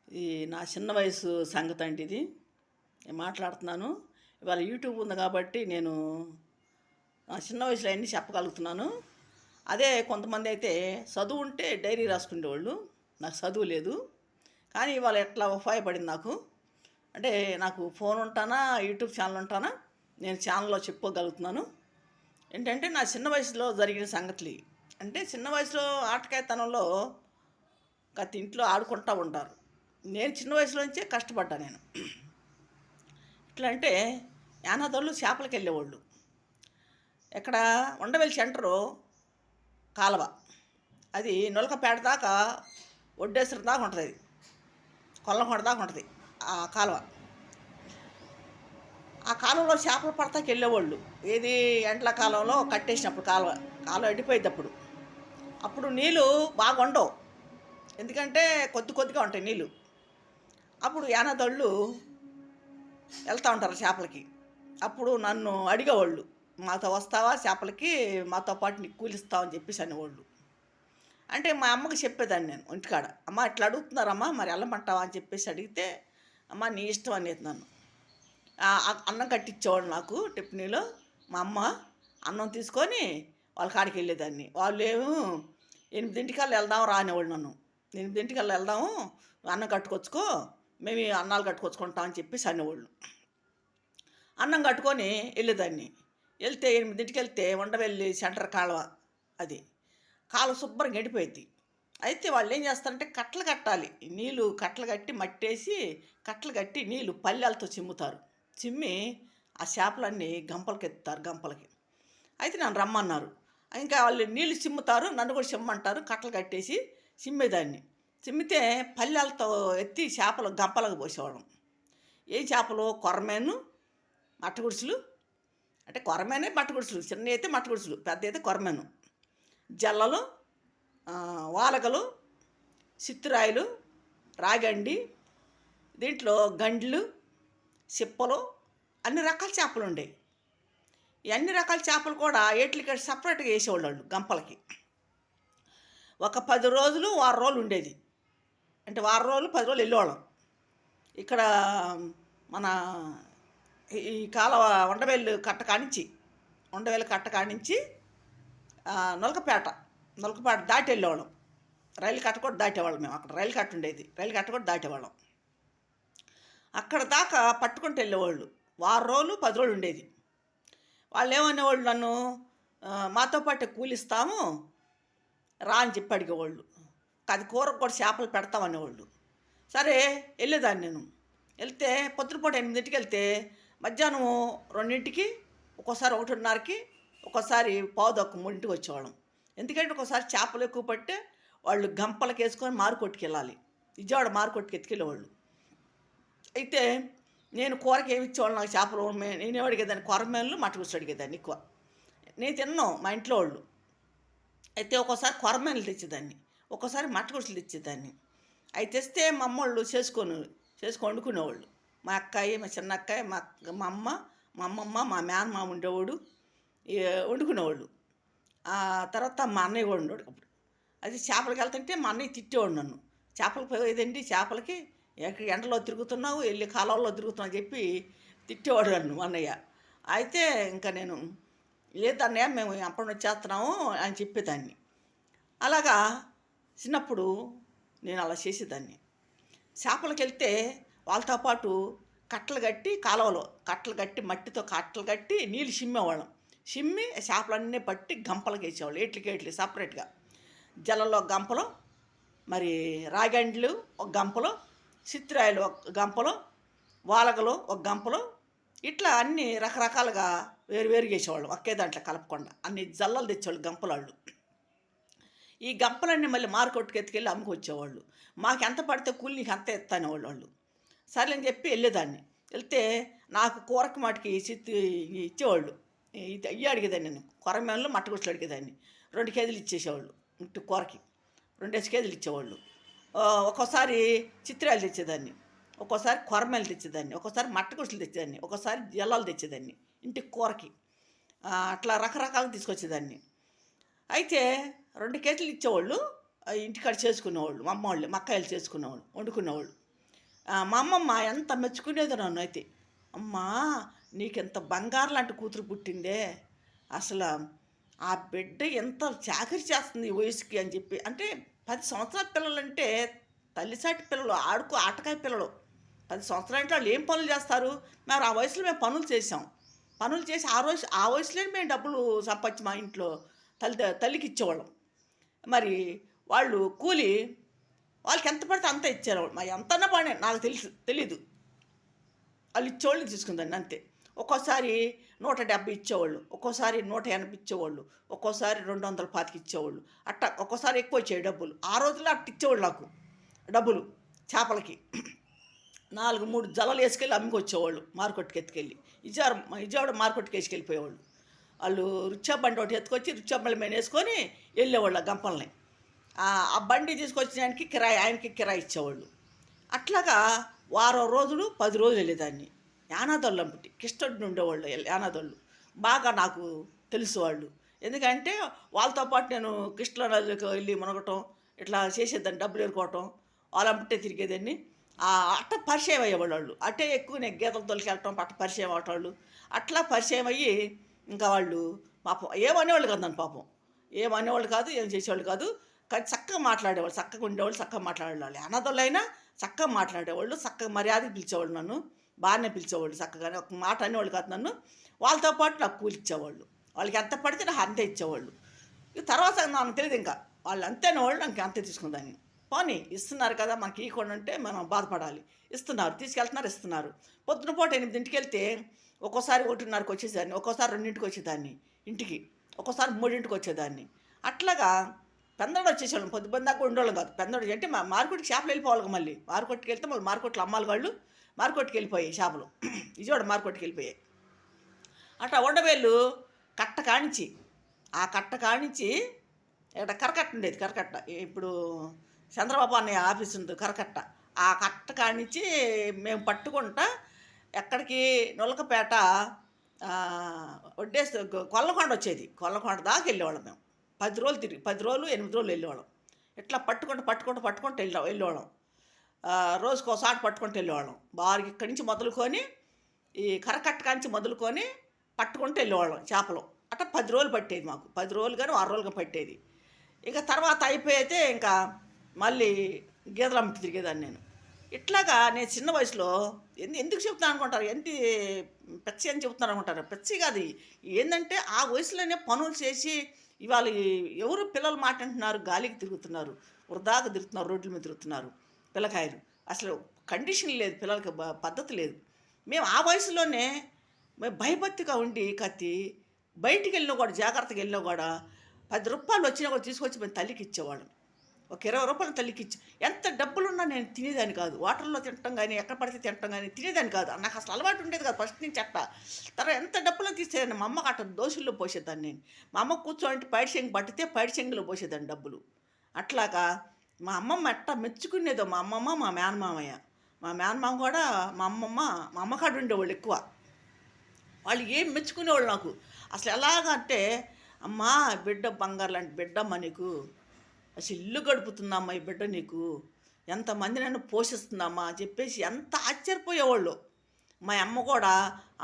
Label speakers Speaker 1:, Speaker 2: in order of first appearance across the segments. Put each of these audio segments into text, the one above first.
Speaker 1: ఈ నా చిన్న వయసు సంగతి అంటే ఇది నేను మాట్లాడుతున్నాను. ఇవాళ యూట్యూబ్ ఉంది కాబట్టి నేను నా చిన్న వయసులో అన్నీ చెప్పగలుగుతున్నాను. అదే కొంతమంది అయితే చదువు ఉంటే డైరీ రాసుకునేవాళ్ళు. నాకు చదువు లేదు. కానీ ఇవాళ ఎట్లా ఉపయోగపడింది నాకు అంటే, నాకు ఫోన్ ఉంటానా, యూట్యూబ్ ఛానల్ ఉంటానా, నేను ఛానల్లో చెప్పుకోగలుగుతున్నాను. ఏంటంటే నా చిన్న వయసులో జరిగిన సంగతులు ఇవి. అంటే చిన్న వయసులో ఆటకాయతనంలో గత ఇంట్లో ఆడుకుంటూ ఉంటారు. నేను చిన్న వయసులో నుంచే కష్టపడ్డా నేను. ఎట్లా అంటే యానాదోళ్ళు చేపలకి వెళ్ళేవాళ్ళు. ఎక్కడ ఉండవెల్లి సెంటరు కాలువ, అది నొలకపేట దాకా ఒడ్డేసరి దాకా ఉంటుంది, అది కొల్లంకొండ దాకా ఉంటుంది ఆ కాలువ. ఆ కాలువలో చేపలు పడతాకి వెళ్ళేవాళ్ళు. ఏది ఎండ్లకాలంలో కట్టేసినప్పుడు కాలువ కాలువ ఎండిపోయేటప్పుడు. అప్పుడు నీళ్ళు బాగా ఉండవు, ఎందుకంటే కొద్ది కొద్దిగా ఉంటాయి నీళ్ళు. అప్పుడు యానాదోళ్ళు వెళ్తూ ఉంటారు చేపలకి. అప్పుడు నన్ను అడిగేవాళ్ళు, మాతో వస్తావా చేపలకి, మాతో పాటు నీకు కూలిస్తావని చెప్పేసి అనేవాళ్ళు. అంటే మా అమ్మకి చెప్పేదాన్ని నేను ఇంటికాడ, అమ్మ ఇట్లా అడుగుతున్నారమ్మా, మరి వెళ్ళమంటావా అని చెప్పేసి అడిగితే, అమ్మ నీ ఇష్టం అనేది నన్ను. అన్నం కట్టించేవాళ్ళు నాకు టిఫినీలో. మా అమ్మ అన్నం తీసుకొని వాళ్ళ కాడికి వెళ్ళేదాన్ని. వాళ్ళు ఏమో 8 వెళ్దాం రా అనేవాళ్ళు నన్ను. 8 వెళ్దాము, అన్నం కట్టుకొచ్చుకో, మేము ఈ అన్నాలు కట్టుకొచ్చుకుంటామని చెప్పేసి అనేవాళ్ళు. అన్నం కట్టుకొని వెళ్ళేదాన్ని. వెళ్తే 8 వెళ్తే ఉండవెల్లి సెంటర్ కాలువ, అది కాలువ శుభ్రంగా ఎండిపోయింది. అయితే వాళ్ళు ఏం చేస్తారంటే కట్టలు కట్టాలి, నీళ్ళు కట్టలు కట్టి మట్టేసి కట్టలు కట్టి నీళ్ళు పల్లెలతో చిమ్ముతారు. చిమ్మి ఆ చేపలన్నీ గంపలకి ఎత్తుతారు, గంపలకి. అయితే నన్ను రమ్మన్నారు. ఇంకా వాళ్ళు నీళ్ళు చిమ్ముతారు, నన్ను కూడా చిమ్మంటారు. కట్టలు కట్టేసి చిమ్మేదాన్ని. చిమ్మితే పల్లెలతో ఎత్తి చేపలు గంపలకు పోసేవాళ్ళం. ఏ చేపలు, కొరమేను, మట్టగుడుసులు, అంటే కొరమేనే మట్టగుడుసులు, చిన్న అయితే మట్టగుడుసులు, పెద్ద అయితే కొరమేను, జల్లలు, వాలకలు, సిత్తురాయలు, రాగండి, దీంట్లో గండ్లు, సిప్పలు, అన్ని రకాల చేపలు ఉండేవి. ఈ అన్ని రకాల చేపలు కూడా ఏట్లకి సపరేట్గా వేసేవాళ్ళు గంపలకి. ఒక 10 రోజులు వారం రోజులు ఉండేది. అంటే వారం రోజులు 10 రోజులు వెళ్ళేవాళ్ళం. ఇక్కడ మన ఈ కాలువ ఉండవేలు కట్ట కానించి నొలకపేట దాటి వెళ్ళేవాళ్ళం. రైలు కట్ట కూడా దాటేవాళ్ళం మేము. అక్కడ రైలు కట్ట ఉండేది, రైలు కట్ట కూడా దాటేవాళ్ళం. అక్కడ దాకా పట్టుకుంటూ వెళ్ళేవాళ్ళు. వారం రోజులు 10 రోజులు ఉండేది. వాళ్ళు ఏమనేవాళ్ళు నన్ను, మాతో పాటు కూలిస్తాము రా అని చెప్పి అడిగేవాళ్ళు. అది కూరకు కూడా చేపలు పెడతామనేవాళ్ళు. సరే వెళ్ళేదాన్ని నేను. వెళ్తే పొద్దునపూట 8 వెళ్తే మధ్యాహ్నం 2, ఒక్కోసారి 1:30, ఒక్కోసారి 2:45, 3 వచ్చేవాళ్ళం. ఎందుకంటే ఒకసారి చేపలు ఎక్కువ పట్టే వాళ్ళు గంపలకి వేసుకొని మారుకొట్టుకు వెళ్ళాలి. విజయవాడ మారుకొట్టుకు ఎత్తుకెళ్ళేవాళ్ళు. అయితే నేను కూరకి ఏమి ఇచ్చేవాళ్ళు నాకు చేపలు, నేనే అడిగేదాన్ని కొరమేన్లు, మట్టగుడ్స్ అడిగేదాన్ని ఎక్కువ. నేను తిన్నాను, మా ఇంట్లో వాళ్ళు. అయితే ఒక్కోసారి కొరమేన్లు తెచ్చేదాన్ని, ఒక్కోసారి మట్టగుడ్సులు తెచ్చేదాన్ని. అవి తెస్తే మా అమ్మోళ్ళు చేసుకొని వండుకునేవాళ్ళు. మా అక్కాయి, మా చిన్న అక్కాయి, మా అమ్మ, మా అమ్మమ్మ, మా మేనమామ ఉండేవాడు, వండుకునేవాళ్ళు. తర్వాత మా అన్నయ్య కూడా ఉండేవాడు. అప్పుడు అది చేపలకి వెళ్తుంటే మా అన్నయ్య తిట్టేవాడు నన్ను, చేపలకి పోయేదండి, చేపలకి ఎండలో తిరుగుతున్నావు, వెళ్ళి కాలువలో తిరుగుతున్నావు చెప్పి తిట్టేవాడు నన్ను మా అన్నయ్య. అయితే ఇంకా నేను, లేదన్నయ్య మేము అప్పటి నుంచి చేస్తున్నాము అని చెప్పేదాన్ని. అలాగా చిన్నప్పుడు నేను అలా చేసేదాన్ని. చేపలకి వెళ్తే వాళ్ళతో పాటు కట్టలు కట్టి కాలువలో మట్టితో కట్టలు కట్టి నీళ్ళు చిమ్మేవాళ్ళం. చిమ్మి చేపలన్నీ పట్టి గంపలకి వేసేవాళ్ళు, ఏట్లకి సపరేట్గా. జలంలో గంపలు, మరి రాగండ్లు ఒక గంపలు, సిత్తురాయలు ఒక గంపలు, వాలగలు ఒక గంపలు, ఇట్లా అన్ని రకరకాలుగా వేరువేరుగా వేసేవాళ్ళం. ఒకే దాంట్లో కలపకుండా అన్ని జల్లలు తెచ్చేవాళ్ళు గంపలాళ్ళు. ఈ గంపలన్నీ మళ్ళీ మార్కెట్కి ఎత్తుకెళ్ళి అమ్ముకొచ్చేవాళ్ళు. మాకు ఎంత పడితే కూలి నీకు అంత ఎత్తానేవాళ్ళు వాళ్ళు. సరే అని చెప్పి వెళ్ళేదాన్ని. వెళ్తే నాకు కూరకు మాటికి ఇచ్చేవాళ్ళు. ఇవి అడిగేదాన్ని నేను, కొరమేన్లు, మట్టగుడ్సులు అడిగేదాన్ని. 2 కేజీలు ఇచ్చేసేవాళ్ళు. ఇంటి కూరకి 2 కేజీలు ఇచ్చేవాళ్ళు. ఒక్కోసారి చిత్రాలు తెచ్చేదాన్ని, ఒక్కోసారి కొరమేన్లు తెచ్చేదాన్ని, ఒక్కోసారి మట్టగుడ్సులు తెచ్చేదాన్ని, ఒక్కోసారి జల్లాలు తెచ్చేదాన్ని ఇంటికి కూరకి. అట్లా రకరకాలుగా తీసుకొచ్చేదాన్ని. అయితే 2 కేజీలు ఇచ్చేవాళ్ళు. ఇంటికాడ చేసుకునేవాళ్ళు మా అమ్మ వాళ్ళు, మా అక్కయ్యలు చేసుకునేవాళ్ళు, వండుకునేవాళ్ళు. మా అమ్మమ్మ ఎంత మెచ్చుకునేదో నన్ను అయితే. అమ్మా, నీకెంత బంగారు లాంటి కూతురు పుట్టిందే, అసలు ఆ బిడ్డ ఎంత చాకరీ చేస్తుంది ఈ వయసుకి అని చెప్పి. అంటే 10 సంవత్సరాల పిల్లలంటే తల్లిసాటి పిల్లలు, ఆటకాయ పిల్లలు. 10 సంవత్సరాలంటే వాళ్ళు ఏం పనులు చేస్తారు? మరి ఆ వయసులో మేము పనులు చేసాం. పనులు చేసి ఆ వయసులోనే మేము డబ్బులు సంపాదించి మా ఇంట్లో తల్లికి ఇచ్చేవాళ్ళం. మరి వాళ్ళు కూలి వాళ్ళకి ఎంత పడితే అంత ఇచ్చేవాళ్ళు. మరి ఎంతన్నా పని నాకు తెలీదు. వాళ్ళు ఇచ్చేవాళ్ళు తీసుకుందండి అంతే. ఒక్కోసారి 170 ఇచ్చేవాళ్ళు, ఒక్కోసారి 180 ఇచ్చేవాళ్ళు, ఒక్కోసారి 225 ఇచ్చేవాళ్ళు. ఒక్కోసారి ఎక్కువ వచ్చాయి డబ్బులు. ఆ రోజుల్లో అట్ట ఇచ్చేవాళ్ళు నాకు డబ్బులు చేపలకి. 3 జలలు వేసుకెళ్ళి అమ్ముకొచ్చేవాళ్ళు మార్కెట్కి ఎత్తుకెళ్ళి. విజయవాడ మార్కెట్కి వేసుకెళ్ళిపోయేవాళ్ళు. వాళ్ళు రుచా బండి ఒకటి ఎత్తుకొచ్చి రుచా బండి మీద వేసుకొని వెళ్ళేవాళ్ళు ఆ గంపల్ని. ఆ బండి తీసుకొచ్చినానికి ఆయనకి కిరాయి ఇచ్చేవాళ్ళు. అట్లాగా వారం రోజులు 10 రోజులు వెళ్ళేదాన్ని. యానాదోళ్ళు అమ్మటి కిష్టడిని ఉండేవాళ్ళు యానాదోళ్ళు. బాగా నాకు తెలుసు వాళ్ళు. ఎందుకంటే వాళ్ళతో పాటు నేను కృష్ణ నదిలోకి వెళ్ళి మునగటం ఇట్లా చేసేదాన్ని, డబ్బులు ఏరుకోవటం, వాళ్ళంబట్టే తిరిగేదాన్ని. అట్ట పరిచయం అయ్యేవాళ్ళు వాళ్ళు. అట్టే ఎక్కువ నేను గీతలు తొలికెళ్ళటం అట్ట పరిచయం అవటవాళ్ళు. అట్లా పరిచయం అయ్యి ఇంకా వాళ్ళు పాపం ఏమనేవాళ్ళు కాదు నన్ను. పాపం ఏమనేవాళ్ళు కాదు, ఏం చేసేవాళ్ళు కాదు. కానీ చక్కగా మాట్లాడేవాళ్ళు, చక్కగా ఉండేవాళ్ళు, చక్కగా మాట్లాడేవాళ్ళు. అనాథోళ్ళు అయినా చక్కగా మాట్లాడేవాళ్ళు, చక్కగా మర్యాదకి పిలిచేవాళ్ళు నన్ను. బాగానే పిలిచేవాళ్ళు చక్కగానే. ఒక మాట అనేవాళ్ళు కాదు నన్ను. వాళ్ళతో పాటు నాకు కూలి ఇచ్చేవాళ్ళు. వాళ్ళకి ఎంత పడితే నాకు అంతే ఇచ్చేవాళ్ళు. తర్వాత నాకు తెలియదు ఇంకా వాళ్ళు అంతే అనేవాళ్ళు, నాకు అంతే తీసుకుందాన్ని. పోనీ ఇస్తున్నారు కదా, మనకి ఇవ్వకుండా ఉంటే మనం బాధపడాలి. ఇస్తున్నారు, తీసుకెళ్తున్నారు, ఇస్తున్నారు. పొద్దున పూట 8ంటికి వెళ్తే ఒక్కోసారి 1:30కి వచ్చేదాన్ని, ఒక్కోసారి 2ంటికి వచ్చేదాన్ని ఇంటికి, ఒక్కోసారి 3ంటికి వచ్చేదాన్ని. అట్లాగా పెందడు వచ్చేసేవాళ్ళం. పొద్దుబంది దాకా ఉండేవాళ్ళం కాదు. పెందడు అంటే మా మార్కెట్కి చేపలు వెళ్ళిపోవాలి. మళ్ళీ మార్కెట్కి వెళ్తే మళ్ళీ మార్కెట్లో అమ్మాలి వాళ్ళు. మార్కెట్కి వెళ్ళిపోయాయి చేపలు, విజయవాడ మార్కెట్కి వెళ్ళిపోయాయి. అట్లా ఉండవేళ్ళు కట్ట కానించి, ఆ కట్ట కానించి ఇక్కడ కరకట్ట ఉండేది. కరకట్ట ఇప్పుడు చంద్రబాబు అన్నయ్య ఆఫీస్ ఉంది కరకట్ట. ఆ కట్ట కానించి మేము పట్టుకుంటా ఎక్కడికి నొలకపేట వడ్డేసి కొల్లకొండ వచ్చేది. కొల్లకొండ దాకా వెళ్ళేవాళ్ళం మేము. 10 రోజులు 8 రోజులు వెళ్ళేవాళ్ళం. ఇట్లా పట్టుకుంటూ వెళ్ళేవాళ్ళం. రోజుకో సాట పట్టుకుంటూ వెళ్ళేవాళ్ళం. బాగా ఇక్కడి నుంచి మొదలుకొని ఈ కరకట్ట కాంచి మొదలుకొని పట్టుకుంటూ వెళ్ళేవాళ్ళం చేపలు. అట్లా 10 రోజులు పట్టేది మాకు. 10 రోజులు కానీ 6 రోజులుగా పట్టేది. ఇక తర్వాత అయిపోయితే ఇంకా మళ్ళీ గీదలు అమ్మికి తిరిగేదాన్ని నేను. ఇట్లాగా నేను చిన్న వయసులో ఎందుకు చెప్తున్నాను అనుకుంటారు, పెచ్చి అని చెప్తున్నాను అనుకుంటారు. పెచ్చి కాదు, ఏంటంటే ఆ వయసులోనే పనులు చేసి ఇవాళ ఎవరు పిల్లలు మాట అంటున్నారు, గాలికి తిరుగుతున్నారు, వృధాగా తిరుగుతున్నారు, రోడ్ల మీద తిరుగుతున్నారు పిల్లకాయలు. అసలు కండిషన్ లేదు, పిల్లలకి పద్ధతి లేదు. మేము ఆ వయసులోనే మేము భయభక్తిగా ఉండి బయటికి వెళ్ళినా కూడా, జాగ్రత్తగా వెళ్ళినా కూడా 10 రూపాయలు వచ్చినా కూడా తీసుకొచ్చి మేము తల్లికి ఇచ్చేవాళ్ళం. ఒక 20 రూపాయలు తల్లికి ఇచ్చి, ఎంత డబ్బులున్నా నేను తినేదాన్ని కాదు. వాటర్లో తినటం కానీ, ఎక్కడ పడితే తినటం కానీ తినేదాన్ని కాదు. నాకు అసలు అలవాటు ఉండేది కాదు ఫస్ట్ నుంచి. తర్వాత ఎంత డబ్బులు తీసేదాన్ని. మా అమ్మకి అట్ట దోశల్లో పోసేదాన్ని నేను. మా అమ్మ కూర్చోంటే పైడి చెంగు పట్టితే పైడి చెంగులో పోసేదాన్ని డబ్బులు. అట్లాగా మా అమ్మమ్మ ఎట్టా మెచ్చుకునేదో. మా అమ్మమ్మ, మా మేనమామయ్య. మా మేనమామ కూడా మా అమ్మకాడు ఉండేవాళ్ళు ఎక్కువ. వాళ్ళు ఏం మెచ్చుకునేవాళ్ళు నాకు. అసలు ఎలాగంటే, అమ్మా బిడ్డ బంగారు లాంటి బిడ్డమ్మ నీకు, అసలు ఇల్లు గడుపుతుందమ్మా ఈ బిడ్డ నీకు, ఎంతమంది నన్ను పోషిస్తుందమ్మా అని చెప్పేసి ఎంత ఆశ్చర్యపోయేవాళ్ళు. మా అమ్మ కూడా,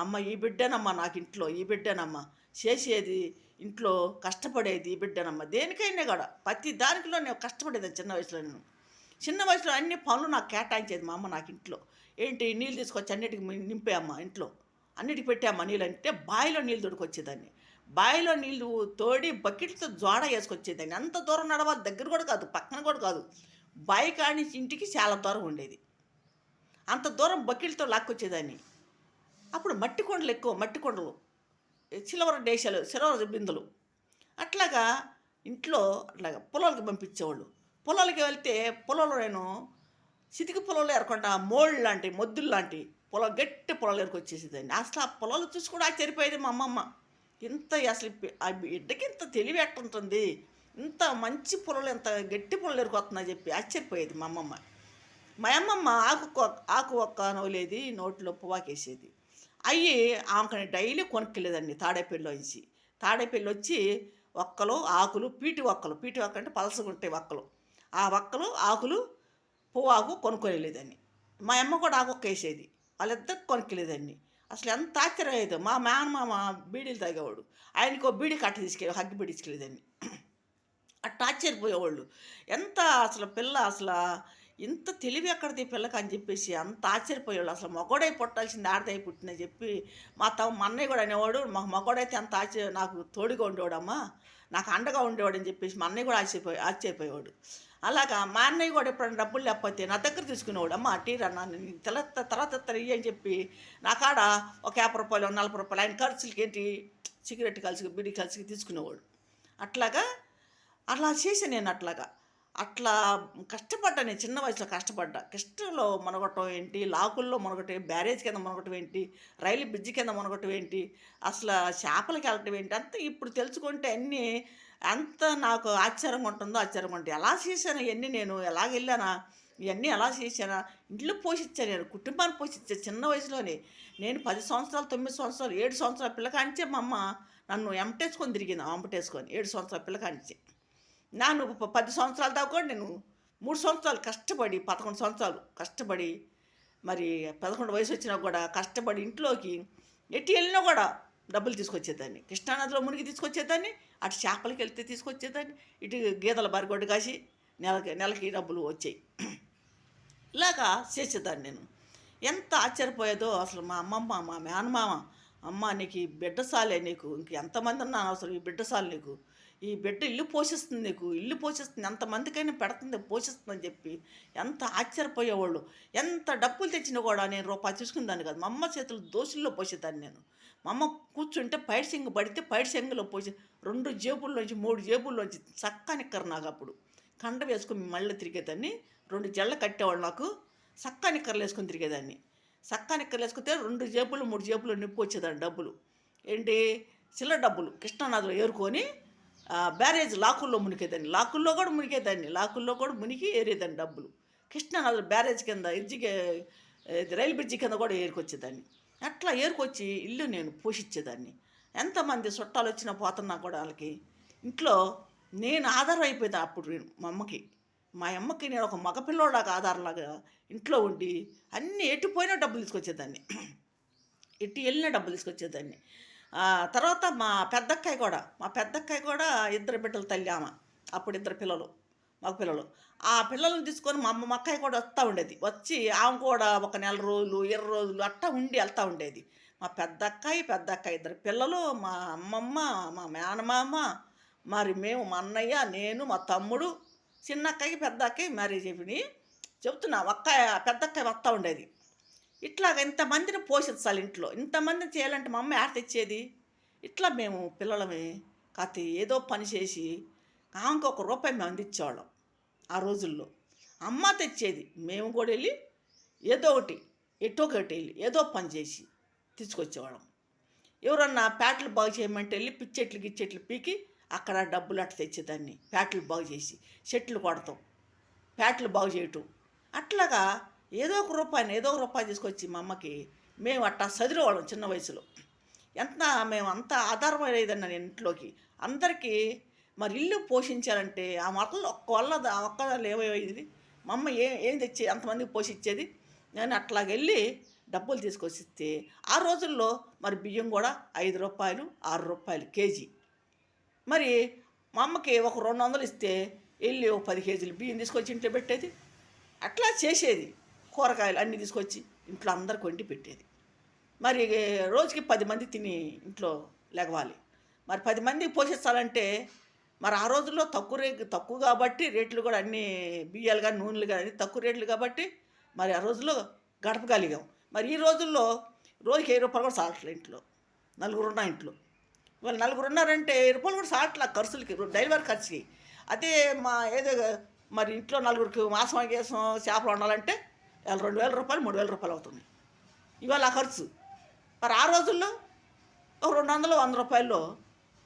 Speaker 1: అమ్మ ఈ బిడ్డనమ్మా నాకు ఇంట్లో, ఈ బిడ్డనమ్మా చేసేది ఇంట్లో, కష్టపడేది ఈ బిడ్డనమ్మా. దేనికైనా కూడా ప్రతి దానికిలో నేను కష్టపడేదాన్ని చిన్న వయసులో అన్ని పనులు నాకు కేటాయించేది మా అమ్మ నాకు ఇంట్లో. ఏంటి, నీళ్ళు తీసుకొచ్చి అన్నిటికి నింపే అమ్మ ఇంట్లో, అన్నిటికి పెట్టామ్మ నీళ్ళు అంటే బావిలో నీళ్ళు తోడుకొచ్చేదాన్ని. బావిలో నీళ్ళు తోడి బకెట్లతో జోడ వేసుకొచ్చేదాన్ని. అంత దూరం నడవాలి, దగ్గర కూడా కాదు, పక్కన కూడా కాదు. బావి కాడి నుంచి ఇంటికి చాలా దూరం ఉండేది. అంత దూరం బకెట్లతో లాక్కొచ్చేదాన్ని. అప్పుడు మట్టి కొండలు ఎక్కువ, మట్టి కొండలు, సిల్వర్ బిందులు. అట్లాగా ఇంట్లో అట్లాగా పొలాలకు పంపించేవాళ్ళు. పొలాలకి వెళ్తే పొలంలో నేను చితికి పొలంలో ఎరకుండా మోళ్ళు లాంటి, మొద్దులు లాంటి గట్టి పొలాలు ఎరుకొచ్చేసేదాన్ని. అసలు ఆ పొలాలు చూసి కూడా ఆశ్చర్యపోయేది మా అమ్మమ్మ. అసలు ఆ బిడ్డకి ఇంత తెలివి ఎట్టుంటుంది, ఇంత మంచి పొలాలు, ఎంత గట్టి పొలాలు ఎరుకొస్తుందని చెప్పి ఆశ్చర్యపోయేది మా అమ్మమ్మ. మా అమ్మమ్మ ఆకు ఒక్క నవ్వులేది, నోట్లో పువ్వాకేసేది. అవి ఆమెకని డైలీ కొనుక్కెళ్ళేదండి తాడేపల్లి వచ్చి ఒక్కలు, ఆకులు, పీటి ఒక్కలు అంటే పలసగా ఉంటాయి ఒక్కలు. ఆ ఒక్కలు, ఆకులు, పువ్వాకు కొనుక్కొని వెళ్ళేదాన్ని. మా అమ్మ కూడా ఆకొక్క వేసేది. వాళ్ళిద్దరికి కొనుక్కెళ్ళేదాన్ని. అసలు ఎంత ఆశ్చర్యం అయ్యేదో. మా మేనమామ బీడీలు తాగేవాడు. ఆయనకో బీడీ కట్ట హగ్గి బీడీ తీసుకెళ్ళేదాన్ని. అట్టా ఆశ్చర్యపోయేవాళ్ళు. ఎంత అసలు పిల్ల అసలా ఇంత తెలివి ఎక్కడిది ఈ పిల్లకి అని చెప్పేసి అంత ఆశ్చర్యపోయేవాళ్ళు. అసలు మగోడై పుట్టాల్సింది ఆడదై పుట్టిందని చెప్పి మా అన్నయ్య కూడా అనేవాడు, మాకు మగోడైతే అంత నాకు తోడుగా ఉండేవాడమ్మా, నాకు అండగా ఉండేవాడని చెప్పేసి మా అన్నయ్య కూడా ఆశ్చర్యపోయేవాడు. అలాగా మా అన్నయ్య కూడా ఎప్పుడైనా డబ్బులు లేకపోతే నా దగ్గర తీసుకునేవాడు. అమ్మ టీరా నన్ను తర్వాత ఇయ్యి అని చెప్పి నా కాడ ఒక 50 రూపాయలు 40 రూపాయలు ఆయన ఖర్చులకి ఏంటి సిగరెట్ కలిసి బీడీ కలిసి తీసుకునేవాడు. అట్లాగా అలా చేశాను నేను. అట్లా కష్టపడ్డా, నేను చిన్న వయసులో కష్టపడ్డా. కష్టంలో మునగటం ఏంటి, లాకుల్లో మునగటం, బ్యారేజ్ కింద మునగటం ఏంటి, రైలు బ్రిడ్జి కింద మునగటం ఏంటి, అసలు చేపలకి వెళ్ళటం ఏంటి, అంత ఇప్పుడు తెలుసుకుంటే అన్నీ అంత నాకు ఆశ్చర్యంగా ఉంటుంది. ఎలా చేశాను ఇవన్నీ, నేను ఎలాగెళ్ళానా, ఇవన్నీ ఎలా చేశానా, ఇంట్లో పోషించాను, నేను కుటుంబాన్ని పోషించాను చిన్న వయసులోనే. నేను 10 సంవత్సరాలు 9 సంవత్సరాలు 7 సంవత్సరాల పిల్లకాంచే మా అమ్మ నన్ను ఎంటేసుకొని తిరిగింది, అంపటేసుకొని 7 సంవత్సరాల పిల్లకాంచి. నాను 10 సంవత్సరాల దాకా కూడా నేను 3 సంవత్సరాలు కష్టపడి 11 సంవత్సరాలు కష్టపడి, మరి 11 వయసు వచ్చినా కూడా కష్టపడి ఇంట్లోకి ఎట్టి వెళ్ళినా కూడా డబ్బులు తీసుకొచ్చేదాన్ని. కృష్ణానదిలో మునిగి తీసుకొచ్చేదాన్ని, అటు చేపలకి వెళ్తే తీసుకొచ్చేదాన్ని, ఇటు గీదల బరిగొడ్డు కాసి నెలకి డబ్బులు వచ్చాయి. ఇలాగా చేసేదాన్ని నేను. ఎంత ఆశ్చర్యపోయేదో అసలు మా అమ్మమ్మ, మా మేనమామ, అమ్మ నీకు ఈ బిడ్డ సాలే, నీకు ఇంక ఎంతమంది ఉన్నాను అసలు ఈ బిడ్డ సాలు, నీకు ఈ బిడ్డ ఇల్లు పోషిస్తుంది, నీకు ఇల్లు పోషిస్తుంది, ఎంతమందికైనా పెడుతుంది పోషిస్తుందని చెప్పి ఎంత ఆశ్చర్యపోయేవాళ్ళు. ఎంత డబ్బులు తెచ్చినా కూడా నేను రూపాయి తీసుకునేదాన్ని కాదు. మా అమ్మ చేతులు దోశల్లో పోసేదాన్ని నేను. మా అమ్మ కూర్చుంటే పైడి సెంగు పడితే పైడి సెంగులో పోసి 2 జేబుల్లోంచి 3 జేబుల్లోంచి చక్కనిక్కరు నాకు అప్పుడు కండ వేసుకుని మళ్ళీ తిరిగేదాన్ని. 2 జళ్ళ కట్టేవాళ్ళు నాకు, సక్కా నిక్కర్లు వేసుకొని తిరిగేదాన్ని. సక్కా నిక్కర్లు వేసుకుంటే 2 జేబులు 3 జేబులు నింపు వచ్చేదాన్ని డబ్బులు. ఏంటి చిల్లర డబ్బులు కృష్ణానదిలో ఏరుకొని బ్యారేజ్ లాకుల్లో మునిగేదాన్ని. లాకుల్లో కూడా మునిగి ఏరేదాన్ని డబ్బులు. కృష్ణానదిలో బ్యారేజ్ కింద రైలు బ్రిడ్జి కింద కూడా ఏరుకొచ్చేదాన్ని. అట్లా ఏరుకొచ్చి ఇల్లు నేను పోషించేదాన్ని. ఎంతమంది చుట్టాలు వచ్చినా పోతున్నా కూడా వాళ్ళకి ఇంట్లో నేను ఆధారం అయిపోయింది అప్పుడు. నేను మా అమ్మకి నేను ఒక మగపిల్లోలాగా ఆధారంలాగా ఇంట్లో ఉండి అన్నీ ఎట్టిపోయినా డబ్బులు తీసుకొచ్చేదాన్ని, ఎట్టి వెళ్ళినా డబ్బులు తీసుకొచ్చేదాన్ని. తర్వాత మా పెద్దక్కాయ కూడా 2 బిడ్డల తల్లి ఆమె. అప్పుడు 2 పిల్లలు, మగ పిల్లలు. ఆ పిల్లల్ని తీసుకొని మా అక్కయ్య కూడా వస్తూ ఉండేది. వచ్చి ఆమె కూడా ఒక నెల రోజులు 20 రోజులు అట్టా ఉండి వెళ్తూ ఉండేది. మా పెద్దక్కాయ 2 పిల్లలు, మా అమ్మమ్మ, మా మేనమామ, మరి మేము, మా అన్నయ్య, నేను, మా తమ్ముడు, చిన్నక్కయ్య పెద్దక్కయ్య మ్యారేజ్ అయిపోయి చెప్తున్నా. పెద్దక్కయ్య వస్తూ ఉండేది. ఇట్లాగ ఇంతమందిని పోషించాలి ఇంట్లో. ఇంతమందిని చేయాలంటే మా అమ్మ ఏడ తెచ్చేది. ఇట్లా మేము పిల్లలమే కాకపోతే ఏదో పని చేసి ఆమెకు ₹1 మేము అందించేవాళ్ళం ఆ రోజుల్లో. అమ్మ తెచ్చేది, మేము కూడా వెళ్ళి ఏదో ఒకటి ఎటోకటి వెళ్ళి ఏదో పని చేసి తీసుకొచ్చేవాళ్ళం. ఎవరన్నా ప్యాట్లు బాగు చేయమంటే వెళ్ళి పిచ్చెట్లు గిచ్చెట్లు పీకి అక్కడ డబ్బులు అట్ట తెచ్చేదాన్ని. ప్యాట్లు బాగు చేసి చెట్లు కొడతాం, ప్యాట్లు బాగు చేయటం, అట్లాగా ఏదో ఒక రూపాయి తీసుకొచ్చి మా అమ్మకి మేము అట్టా చదివేవాళ్ళం చిన్న వయసులో. మేము అంత ఆధారమయ్యేదన్న నేను ఇంట్లోకి అందరికీ. మరి ఇల్లు పోషించాలంటే ఆ ఒక్కదాళ్ళు ఏమయ్యేది. మా అమ్మ ఏం తెచ్చి అంతమందికి పోషించేది. నేను అట్లాగెళ్ళి డబ్బులు తీసుకొచ్చిస్తే ఆ రోజుల్లో మరి బియ్యం కూడా ₹5 ₹6 కేజీ. మరి మా అమ్మకి ఒక 200 ఇస్తే వెళ్ళి ఒక 10 కేజీలు బియ్యం తీసుకొచ్చి ఇంట్లో పెట్టేది. అట్లా చేసేది. కూరగాయలు అన్నీ తీసుకొచ్చి ఇంట్లో అందరికి వండి పెట్టేది. మరి రోజుకి 10 మంది తిని ఇంట్లో లెగవాలి. మరి 10 మందికి పోషించాలంటే మరి ఆ రోజుల్లో తక్కువ కాబట్టి రేట్లు కూడా అన్నీ బియ్యాలు కానీ నూనెలు కానీ తక్కువ రేట్లు కాబట్టి మరి ఆ రోజుల్లో గడపగలిగాం. మరి ఈ రోజుల్లో రోజుకి ₹10 కూడా సాలట్లే. ఇంట్లో నలుగురున్న ఇంట్లో వాళ్ళు నలుగురు ఉన్నారంటే ₹10 కూడా సాలట్ల ఖర్చులకి, డైవర్ ఖర్చుకి. అదే మరి ఇంట్లో నలుగురికి మాసం గీసం చేపలు వండాలంటే ₹2,000 ₹3,000 అవుతుంది ఇవాళ ఆ ఖర్చు. మరి ఆ రోజుల్లో ఒక 200 ₹100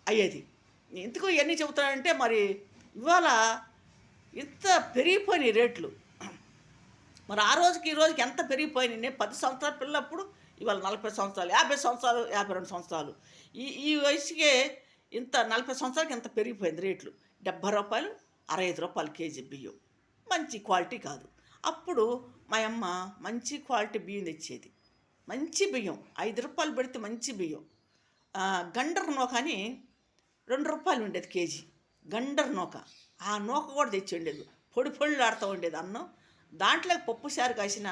Speaker 1: అయ్యేది. ఎందుకు ఇవన్నీ చెబుతానంటే మరి ఇవాళ ఇంత పెరిగిపోయినాయి రేట్లు. మరి ఆ రోజుకి ఈ రోజుకి ఎంత పెరిగిపోయినాయి. నేను 10 సంవత్సరాల పిల్లప్పుడు ఇవాళ 40 సంవత్సరాలు, 50 సంవత్సరాలు, 52 సంవత్సరాలు. ఈ వయసుకే ఇంత 40 సంవత్సరాలకి ఇంత పెరిగిపోయింది రేట్లు. ₹70 ₹65 కేజీ బియ్యం. మంచి క్వాలిటీ కాదు. అప్పుడు మా అమ్మ మంచి క్వాలిటీ బియ్యం తెచ్చేది. మంచి బియ్యం రూ. 5 పెడితే మంచి బియ్యం. గండర నూక అని రూ. 2 ఉండేది కేజీ. గండర నూక. ఆ నూక కూడా తెచ్చి ఉండేది. పొడి పొడిలాడుతూ ఉండేది అన్నం. దాంట్లోకి పప్పు చారు కాసిన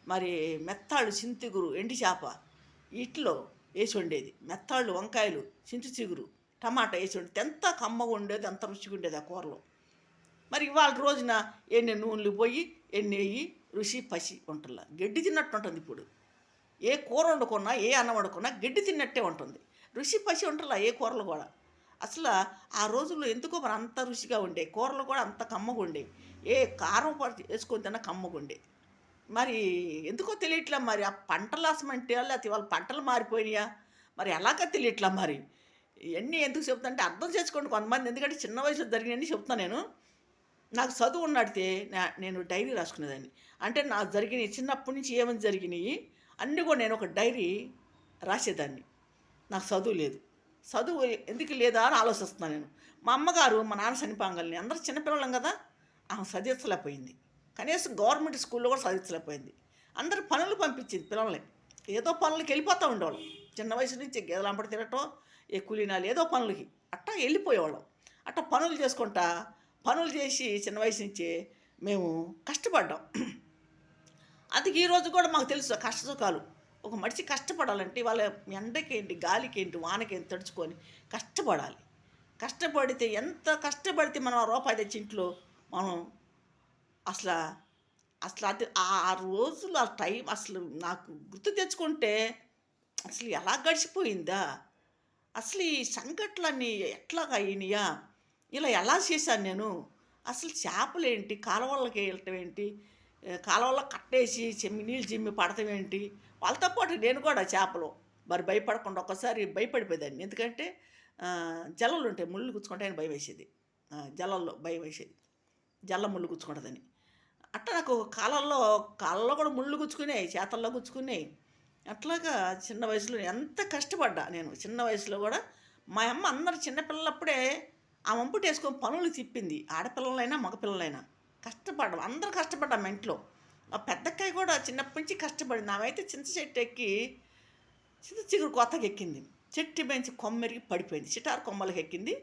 Speaker 1: మరి మెత్తాళ్ళు, చింతిగురు, ఎండి చేప వీటిలో వేసి ఉండేది. మెత్తాళ్ళు, వంకాయలు, చింత చిగురు, టమాటా వేసి ఉండేది. ఎంత కమ్మగా ఉండేది, ఎంత రుచిగా ఉండేది ఆ కూరలో. మరి ఇవాళ రోజున ఎన్ని నూనెలు పోయి ఎన్ని నెయ్యి, రుచి పసి ఉంటుందా, గడ్డి తిన్నట్టు ఉంటుంది ఇప్పుడు. ఏ కూర వండుకున్నా, ఏ అన్నం వండుకున్నా గడ్డి తిన్నట్టే ఉంటుంది. రుచి పసి ఉంటుందా ఏ కూరలు కూడా. అసలు ఆ రోజుల్లో ఎందుకో మరి అంత రుచిగా ఉండే కూరలు కూడా అంత కమ్మగా ఉండేవి. ఏ కారం వేసుకొని తిన్నా కమ్మగా ఉండేది. మరి ఎందుకో తెలియట్లా మరి ఆ పంటలు అసమంటే లేకపోతే వాళ్ళ పంటలు మారిపోయినాయా మరి ఎలాగ తెలియట్లా మరి. ఇవన్నీ ఎందుకు చెప్తా అంటే అర్థం చేసుకోండి కొంతమంది, ఎందుకంటే చిన్న వయసులో జరిగినవన్నీ చెప్తాను నేను. నాకు చదువు ఉన్నడితే నేను డైరీ రాసుకునేదాన్ని. అంటే నాకు జరిగినవి చిన్నప్పటి నుంచి ఏమని జరిగినాయి అన్నీ కూడా నేను ఒక డైరీ రాసేదాన్ని. నాకు చదువు లేదు. చదువు ఎందుకు లేదా అని ఆలోచిస్తున్నాను నేను. మా అమ్మగారు మా నాన్న చనిపోగాలని అందరూ చిన్నపిల్లలం కదా, ఆమె చదివించలేకపోయింది. కనీసం గవర్నమెంట్ స్కూల్లో కూడా చదివించలేకపోయింది. అందరు పనులు పంపించింది పిల్లల్ని. ఏదో పనులకి వెళ్ళిపోతూ ఉండేవాళ్ళం. చిన్న వయసు నుంచి గేదెలు అంపడి తినటం, ఏ కూలీనాలు ఏదో పనులకి అట్టా వెళ్ళిపోయేవాళ్ళం. అట్టా పనులు చేసుకుంటా పనులు చేసి చిన్న వయసు నుంచే మేము కష్టపడ్డాం. అది ఈరోజు కూడా మాకు తెలుసు కష్ట సుఖాలు. ఒక మనిషి కష్టపడాలంటే వాళ్ళ ఎండకేంటి, గాలికేంటి, వానకేంటి తడుచుకొని కష్టపడాలి. కష్టపడితే ఎంత కష్టపడితే మనం ఆ రూపాయి తెచ్చి ఇంట్లో మనం అసలు అసలు అది ఆ రోజులు ఆ టైం అసలు నాకు గుర్తు తెచ్చుకుంటే అసలు ఎలా గడిచిపోయిందా, అసలు ఈ సంఘటనలన్నీ ఎట్లాగా అయినాయా, ఇలా ఎలా చేశాను నేను, అసలు చేపలేంటి కాలువలకి వెళ్ళటం ఏంటి, కాలువలో కట్టేసి నీళ్ళు చిమ్మి పడటం ఏంటి, వాళ్ళతో పాటు నేను కూడా చేపలు మరి భయపడకుండా ఒక్కసారి భయపడిపోయేదాన్ని. ఎందుకంటే జల్లలు ఉంటాయి, ముళ్ళు గుచ్చుకుంటే ఆయన భయం వేసేది. జల్లల్లో భయం వేసేది, జల్ల ముళ్ళు గుచ్చుకుంటుందని. అట్లా నాకు కాళ్ళలో కూడా ముళ్ళు గుచ్చుకునేవి, చేతల్లో గుచ్చుకునేవి. అట్లాగా చిన్న వయసులో ఎంత కష్టపడ్డా నేను. చిన్న వయసులో కూడా మా అమ్మ అందరు చిన్నపిల్లలప్పుడే ఆ వంపుటి వేసుకొని పనులు తిప్పింది. ఆడపిల్లలైనా మగపిల్లలైనా కష్టపడ్డాం, అందరూ కష్టపడ్డాం మా ఇంట్లో. మా పెద్దక్కాయ కూడా చిన్నప్పటి నుంచి కష్టపడింది. ఆమె చింత చెట్టు ఎక్కి చింత చిగురు కొత్తగా ఎక్కింది. చెట్టు పెంచి కొమ్మ ఇరిగి పడిపోయింది. చిటారు కొమ్మలకు ఎక్కింది,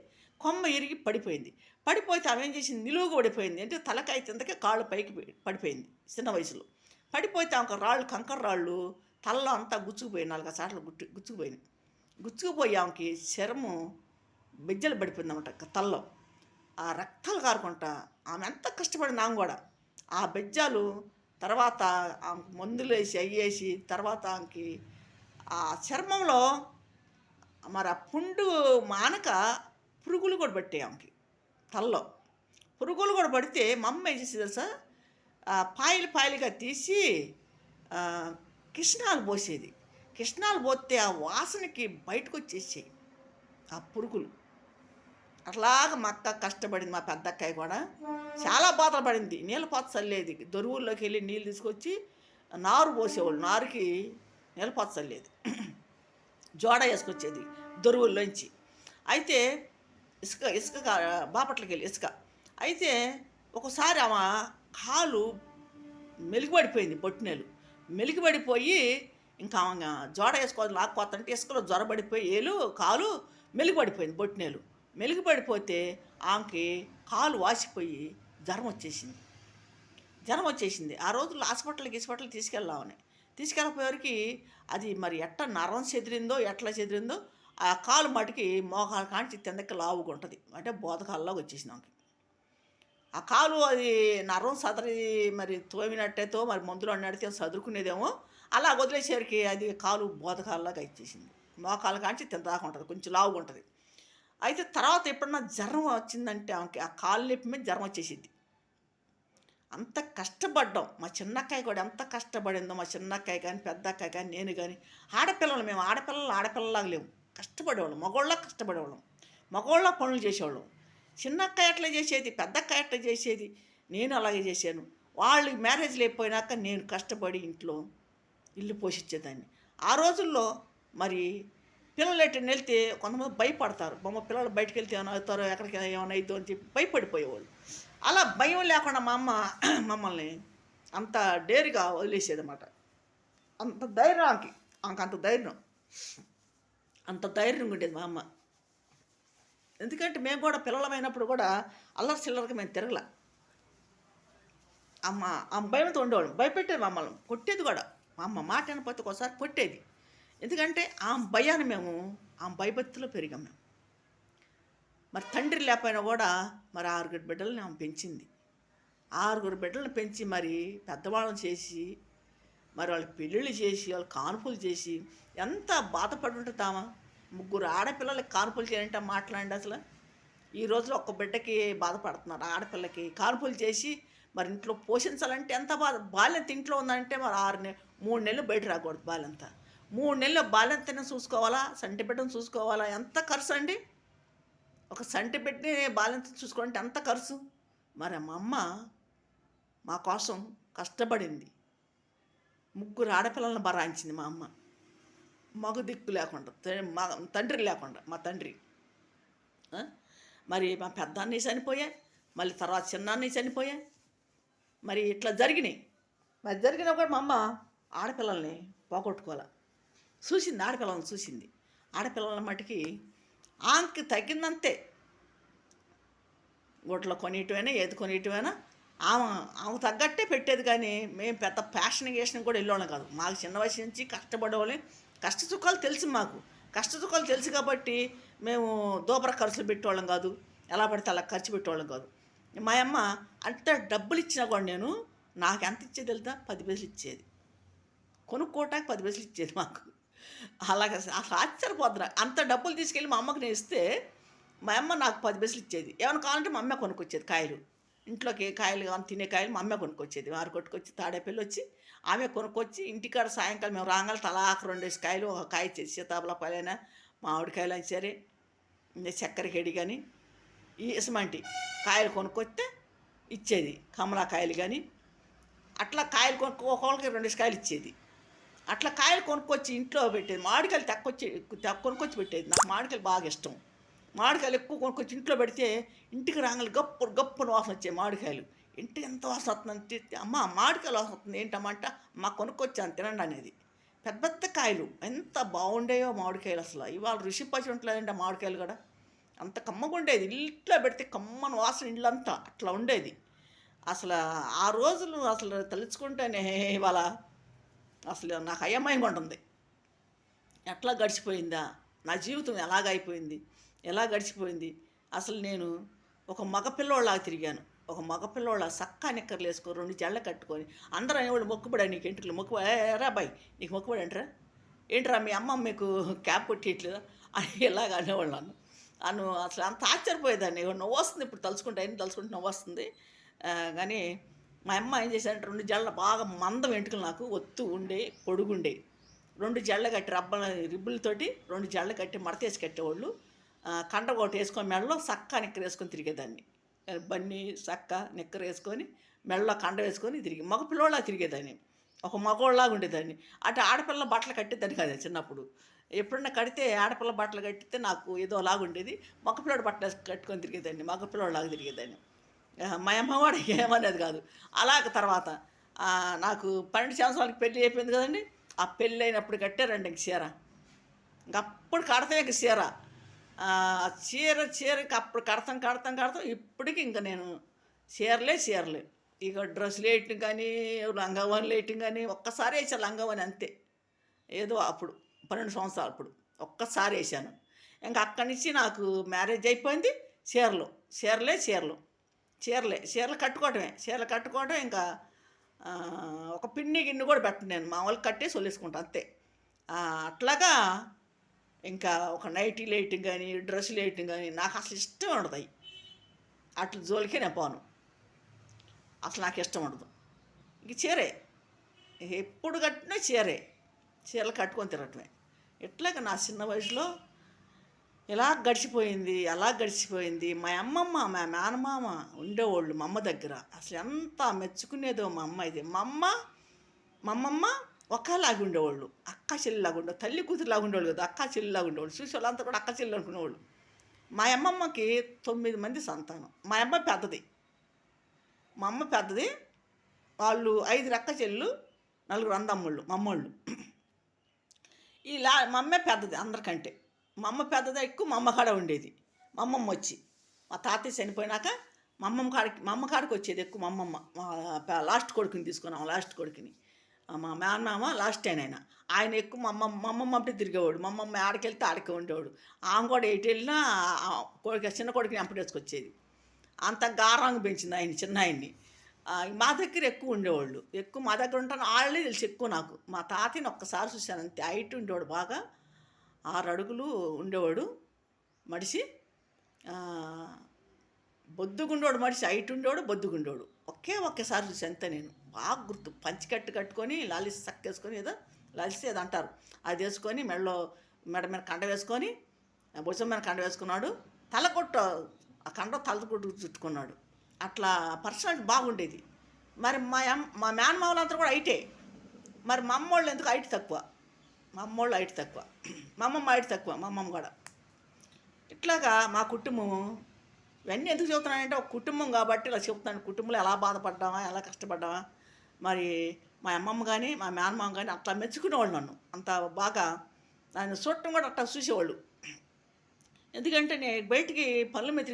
Speaker 1: కొమ్మ ఇరిగి పడిపోయింది. పడిపోతే ఆమె ఏం చేసింది, నిలువుగా పడిపోయింది. అంటే తలకాయ కిందకే కాళ్ళు పైకి పడిపోయింది చిన్న వయసులో. పడిపోతే ఆమెకు రాళ్ళు, కంకర రాళ్ళు తలలో అంతా గుచ్చుకుపోయి 4 సార్లు గుచ్చుకుపోయినాయి. గుచ్చుకుపోయి ఆమెకి శరము బెజ్జలు పడిపోయింది అన్నమాట తలలో. ఆ రక్తాలు కారుకుంటా ఆమె ఎంత కష్టపడింది ఆమె కూడా. ఆ బెజ్జాలు తర్వాత ఆమెకు మందులు వేసి అయ్యేసి తర్వాత ఆమెకి ఆ చర్మంలో మరి ఆ పుండు మానక పురుగులు కూడా పట్టాయి ఆమెకి తలలో. పురుగులు కూడా పడితే మా అమ్మ ఏం చేసేది తెలుసా, పాయలు పాయలుగా తీసి కిష్ణాలు పోసేది. కిష్ణాలు పోతే ఆ వాసనకి బయటకు వచ్చేసాయి ఆ పురుగులు. అట్లాగా మా అక్క కష్టపడింది, మా పెద్దక్కాయ కూడా చాలా బాధలు పడింది. నీళ్ళ పాత చల్లేది, దొరువుల్లోకి వెళ్ళి నీళ్ళు తీసుకొచ్చి నారు పోసేవాళ్ళు, నారుకి నీళ్ళ పాత చల్లేది, జోడ వేసుకొచ్చేది దొరువుల్లోంచి. అయితే ఇసుక బాపట్లకి వెళ్ళి ఇసుక అయితే ఒకసారి ఆమె కాలు మెలిగిపడిపోయింది, బొట్టినేలు మెలిగిపడిపోయి ఇంకా ఆమె జోడ వేసుకోవాలి లాక్కోతంటే ఇసుకలో జ్వరబడిపోయి కాలు మెలిగిపడిపోయింది, బొట్టినేలు మెలిగిపడిపోతే ఆమెకి కాలు వాసిపోయి జ్వరం వచ్చేసింది. ఆ రోజుల్లో హాస్పిటల్కి తీసుకెళ్ళామని తీసుకెళ్ళిపోయేవారికి అది మరి నరం చెదిరిందో ఎట్లా చెదిరిందో ఆ కాలు మటుకి మోకాలు కాంచి కిందకి లావుగా ఉంటుంది, అంటే బోధకాల్లోకి వచ్చేసింది ఆమెకి. ఆ కాలు అది నరం సదరి మరి తోమినట్టేతో మరి మందులు అన్నడితే చదువుకునేదేమో, అలా వదిలేసరికి అది కాలు బోధకాల్లాగా ఇచ్చేసింది. మోకాలు కాంచి తింత దాకా ఉంటుంది, కొంచెం లావుగా ఉంటుంది. అయితే తర్వాత ఎప్పుడన్నా జ్వరం వచ్చిందంటే ఆమెకి ఆ కాలు నొప్పి మీద జ్వరం వచ్చేసింది. అంత కష్టపడ్డాం. మా చిన్నక్కాయ కూడా ఎంత కష్టపడిందో, మా చిన్నక్కాయ కానీ పెద్దక్కాయ కానీ నేను కానీ. ఆడపిల్లలు మేము, ఆడపిల్లలాగా లేము, కష్టపడేవాళ్ళం, మగవాళ్ళ పనులు చేసేవాళ్ళం. చిన్నక్కాయ ఎట్లా చేసేది, పెద్దక్కాయ ఎట్లా చేసేది, నేను అలాగే చేశాను. వాళ్ళు మ్యారేజ్లు అయిపోయినాక నేను కష్టపడి ఇంట్లో ఇల్లు పోషించేదాన్ని. ఆ రోజుల్లో మరి పిల్లలు ఎట్టని వెళ్తే కొంతమంది భయపడతారు, పిల్లలు బయటకు వెళ్తే ఏమైనా అవుతారో, ఎక్కడికి ఏమైనా అయిద్దో అని చెప్పి భయపడిపోయేవాళ్ళు. అలా భయం లేకుండా మా అమ్మ మమ్మల్ని అంత డేరుగా వదిలేసేది అన్నమాట. అంత ధైర్యం ఆమెకి. ఆమెకంత ధైర్యం. అంత ధైర్యంగా ఉండేది మా అమ్మ. ఎందుకంటే మేము కూడా పిల్లలమైనప్పుడు కూడా అల్లరి చిల్లరగా మేము తిరగల. అమ్మ ఆమె భయంతో ఉండేవాళ్ళం. భయపెట్టేది మమ్మల్ని. కొట్టేది కూడా. మా అమ్మ మాట వినకపోతే ఒకసారి కొట్టేది. ఎందుకంటే ఆమె భయాన్ని మేము ఆమె భయభక్తిలో పెరిగాం మేము. మరి తండ్రి లేకపోయినా కూడా మరి 6 బిడ్డలని ఆమె పెంచింది. 6 బిడ్డలను పెంచి మరి పెద్దవాళ్ళని చేసి మరి వాళ్ళకి పెళ్ళిళ్ళు చేసి వాళ్ళు కానుపులు చేసి ఎంత బాధపడి ఉంటుందామా. 3 ఆడపిల్లలకి కానుపులు చేయాలంటే మాట్లాడండి అసలు. ఈ రోజులో ఒక్క బిడ్డకి బాధపడుతున్నారు. ఆడపిల్లకి కానుపులు చేసి మరి ఇంట్లో పోషించాలంటే ఎంత బాధ. బాల్యంత ఇంట్లో ఉందంటే మరి 3 నెలలు బయట రాకూడదు బాల్యంత. 3 నెలలు బాల్యంతనే చూసుకోవాలా, సంటి బిడ్డను చూసుకోవాలా, ఎంత ఖర్చు అండి. ఒక సంటి బిడ్డని బాల్యంత చూసుకోవాలంటే ఎంత ఖర్చు. మరి మా అమ్మ మా కోసం కష్టపడింది. 3 ఆడపిల్లలను బరాయించింది మా అమ్మ. మగ దిక్కు లేకుండా, తండ్రి లేకుండా. మా తండ్రి మరి మా పెద్దాన్ని చనిపోయాయి, మళ్ళీ తర్వాత చిన్నాన్ని చనిపోయాయి. మరి ఇట్లా జరిగినాయి. మరి జరిగినా కూడా మా అమ్మ ఆడపిల్లల్ని పోగొట్టుకోవాలి. చూసింది, ఆడపిల్లలను చూసింది. ఆడపిల్లల మటుకి ఆమెకి తగ్గిందంతే. గుడ్లు కొనియటమైనా ఏది కొనియటమైనా ఆమె తగ్గట్టే పెట్టేది. కానీ మేము పెద్ద ఫ్యాషన్ గేషన్ కూడా వెళ్ళేవాళ్ళం కాదు. మాకు చిన్న వయసు నుంచి కష్టపడేవాళ్ళం. కష్ట సుఖాలు తెలుసు మాకు. కష్ట సుఖాలు తెలుసు కాబట్టి మేము దూపర ఖర్చులు పెట్టేవాళ్ళం కాదు. ఎలా పడితే అలా ఖర్చు పెట్టేవాళ్ళం కాదు. మా అమ్మ అంత డబ్బులు ఇచ్చినా కూడా నేను నాకు ఎంత ఇచ్చేది వెళ్తా 10 పైసలు ఇచ్చేది. కొనుక్కోవటానికి 10 పైసలు ఇచ్చేది మాకు. అలాగే అసలు ఆశ్చర్యపోతున్నా. అంత డబ్బులు తీసుకెళ్ళి మా అమ్మకి నేను ఇస్తే మా అమ్మ నాకు 10 పైసలు ఇచ్చేది. ఏమైనా కావాలంటే మా అమ్మ కొనుక్కొచ్చేది. కాయలు ఇంట్లోకి కాయలు కావాలి, తినే కాయలు మా అమ్మ కొనుక్కొచ్చేది. వారు కొట్టుకొచ్చి తాడేపల్లి వచ్చి ఆమె కొనుక్కొచ్చి ఇంటికాడ సాయంకాలం మేము రాగాలి తలాకు 2 కాయలు, ఒక కాయ ఇచ్చేది. సీతాఫల పలైనా మామిడికాయలు అయినా సరే, చక్కెర గడి కానీ ఈ ఇసమంటి కాయలు కొనుక్కొస్తే ఇచ్చేది. కమలాకాయలు కానీ అట్లా కాయలు ఒక్కొక్కరికి 2 కాయలు ఇచ్చేది. అట్లా కాయలు కొనుక్కొచ్చి ఇంట్లో పెట్టేది. మామిడికాయలు కొనుక్కొచ్చి పెట్టేది. నాకు మామిడికాయలు బాగా ఇష్టం. మామిడికాయలు ఎక్కువ కొనుక్కొచ్చి ఇంట్లో పెడితే ఇంటికి రాగాలి గప్పున వాసన వచ్చాయి మామిడికాయలు. ఇంటికి ఎంత వాసన వస్తుందంటే, అమ్మ మామిడికాయలు వాసన వస్తుంది ఏంటమ్మంట, మా కొనుక్కొచ్చాను తినండి అనేది. పెద్ద పెద్ద కాయలు ఎంత బాగుండేవో మామిడికాయలు. అసలు ఇవాళ రుచి పచ్చి ఉంటలేదంటే మామిడికాయలు కూడా అంత కమ్మగా ఉండేది. ఇంట్లో పెడితే కమ్మని వాసన ఇళ్ళంతా అట్లా ఉండేది. అసలు ఆ రోజులు అసలు తలుచుకుంటేనే ఇవాళ అసలు నాకు అయోమయంగా ఉంటుంది. ఎట్లా గడిచిపోయిందా నా జీవితం, ఎలాగైపోయింది, ఎలా గడిచిపోయింది. అసలు నేను ఒక మగపిల్లోళ్ళలాగా తిరిగాను. ఒక మగపిల్లోళ్ళ సక్కా నిక్కర్లు వేసుకొని 2 జళ్ళ కట్టుకొని అందరూ అనేవాళ్ళు మొక్కుబడా నీకు ఎంటుకలు రా బాయ్ నీకు మొక్కుబడి అంటారా ఏంట్రా మీ అమ్మ మీకు క్యాప్ కొట్టేయట్లేదా అని ఇలాగ అనేవాళ్ళు నన్ను అసలు అంత ఆశ్చర్యపోయేదాన్ని. నవ్వు వస్తుంది ఇప్పుడు తలుచుకుంటే, అయినా తలుచుకుంటే నవ్వు వస్తుంది. కానీ మా అమ్మ ఏం చేశారంటే 2 జళ్ళ బాగా మందం ఎంటుకలు నాకు ఒత్తు ఉండే పొడుగుండే 2 జళ్ళ కట్టి రిబ్బులతోటి 2 జళ్ళ కట్టి మడతేసి కట్టేవాళ్ళు. కండగోట వేసుకొని మెడలో సక్క నిక్కర వేసుకొని తిరిగేదాన్ని. బన్నీ సక్క నిక్కర వేసుకొని మెడలో కండ వేసుకొని మగ పిల్లోళ్ళ తిరిగేదాన్ని. ఒక మగోళ్ళలాగా ఉండేదాన్ని. అటు ఆడపిల్ల బట్టలు కట్టేదాన్ని కాదు చిన్నప్పుడు. ఎప్పుడన్నా కడితే ఆడపిల్ల బట్టలు కట్టితే నాకు ఏదోలాగా ఉండేది. మగపిల్లోడు బట్టలు కట్టుకొని తిరిగేదాన్ని. మగపిల్లోళ్ళలాగా తిరిగేదాన్ని. మా అమ్మ కూడా ఏమనేది కాదు. అలాగ తర్వాత నాకు 12 సంవత్సరాలకి పెళ్ళి అయిపోయింది కదండి. ఆ పెళ్ళి అయినప్పుడు కట్టారండి ఇంక చీర. ఇంకప్పుడు కడతాం ఇంక చీర. చీరకి అప్పుడు కడతాం ఇప్పటికి ఇంకా నేను చీరలే. ఇక డ్రెస్సులు వేయటం కానీ లంగావోని వేయటం కానీ ఒక్కసారి వేసాను లంగావోని అంతే. ఏదో అప్పుడు 12 సంవత్సరాలు అప్పుడు ఒక్కసారి వేసాను. ఇంకా అక్కడి నుంచి నాకు మ్యారేజ్ అయిపోయింది. చీరలు కట్టుకోవటం ఇంకా ఒక పిన్ని గిన్నె కూడా పెట్టను నేను. మామూలుగా కట్టేసి వదిలేసుకుంటాను అంతే. అట్లాగా ఇంకా ఒక నైటీలు వేయటం కానీ డ్రెస్సులు వేయటం కానీ నాకు అసలు ఇష్టం ఉండదు. అవి అట్లా జోలికే నేను పోను. అసలు నాకు ఇష్టం ఉండదు. ఇంక చీరే ఎప్పుడు కట్టినా చీరలు కట్టుకొని తిరగటమే. ఇట్లాగ నా చిన్న వయసులో అలా గడిచిపోయింది. మా అమ్మమ్మ మా మేనమామ ఉండేవాళ్ళు మా అమ్మ దగ్గర. అసలు ఎంత మెచ్చుకునేదో మా అమ్మ. ఇది మా అమ్మమ్మ ఒకలాగా ఉండేవాళ్ళు. అక్క చెల్లిలాగా ఉండేవాళ్ళు. తల్లి కూతురులాగా ఉండేవాళ్ళు కదా, అక్క చెల్లిలాగా ఉండేవాళ్ళు. చూసి వాళ్ళంతా కూడా అక్క చెల్లి అనుకునేవాళ్ళు. మా అమ్మమ్మకి 9 మంది సంతానం. మా అమ్మ పెద్దది. వాళ్ళు 5 అక్క చెల్లు, నలుగురు అన్నదమ్ముళ్ళు, మమ్మోళ్ళు. మా అమ్మే పెద్దది అందరికంటే. మా అమ్మ పెద్దది ఎక్కువ మా అమ్మ కాడ ఉండేది. మా అమ్మమ్మ వచ్చి మా తాతయ్య చనిపోయినాక మా అమ్మ కాడికి వచ్చేది ఎక్కువ. మా అమ్మమ్మ లాస్ట్ కొడుకుని తీసుకున్నాం, లాస్ట్ కొడుకుని. మా మేనమామ లాస్ట్ ఆయన ఎక్కువ మా అమ్మమ్మ అప్పుడే తిరిగేవాడు. మా అమ్మమ్మ ఆడికెళ్తే ఆడికే ఉండేవాడు. ఆమె కూడా ఎటు వెళ్ళినా చిన్న కొడుకుని ఎంపటేసుకొచ్చేది. అంత గారాంగా పెంచింది ఆయన, చిన్న ఆయన్ని. మా దగ్గర ఎక్కువ ఉండేవాళ్ళు. ఎక్కువ మా దగ్గర ఉంటాను వాళ్ళే తెలుసు ఎక్కువ నాకు. మా తాతయ్యని ఒక్కసారి చూశాను అంతే. హైట్ ఉండేవాడు బాగా, 6 అడుగులు ఉండేవాడు మనిషి. బొద్దుగుండోడు మనిషి, హైట్ ఉండేవాడు, బొద్దుగుండోడు. ఒక్కసారి చూసి అంతే నేను. బాగా గుర్తు. పంచికట్టు కట్టుకొని లాలిసి సక్కేసుకొని ఏదో లాలిసి ఏదో అంటారు, అది వేసుకొని మెడ మీద కండ వేసుకొని భుజం మీద కండ వేసుకున్నాడు. తలకొట్టు ఆ కండ తలకొట్టు చుట్టుకున్నాడు. అట్లా పర్సనాలిటీ బాగుండేది. మరి మా మేనమామలంతా కూడా హైటే. మరి మా అమ్మోళ్ళు ఎందుకు హైట్ తక్కువ, మా అమ్మోళ్ళు హైట్ తక్కువ, మా అమ్మమ్మ హైట్ తక్కువ, మా అమ్మమ్మ కూడా. ఇట్లాగా మా కుటుంబము. ఇవన్నీ ఎందుకు చెబుతున్నానంటే ఒక కుటుంబం కాబట్టి ఇలా చెబుతున్నాను. కుటుంబంలో ఎలా బాధపడ్డామా, ఎలా కష్టపడ్డామా. మరి మా అమ్మమ్మ కానీ మా మేనమామ కానీ అట్లా మెచ్చుకునేవాళ్ళు నన్ను. అంత బాగా నన్ను చూడటం కూడా అట్లా చూసేవాళ్ళు. ఎందుకంటే నేను బయటికి పనుల మీద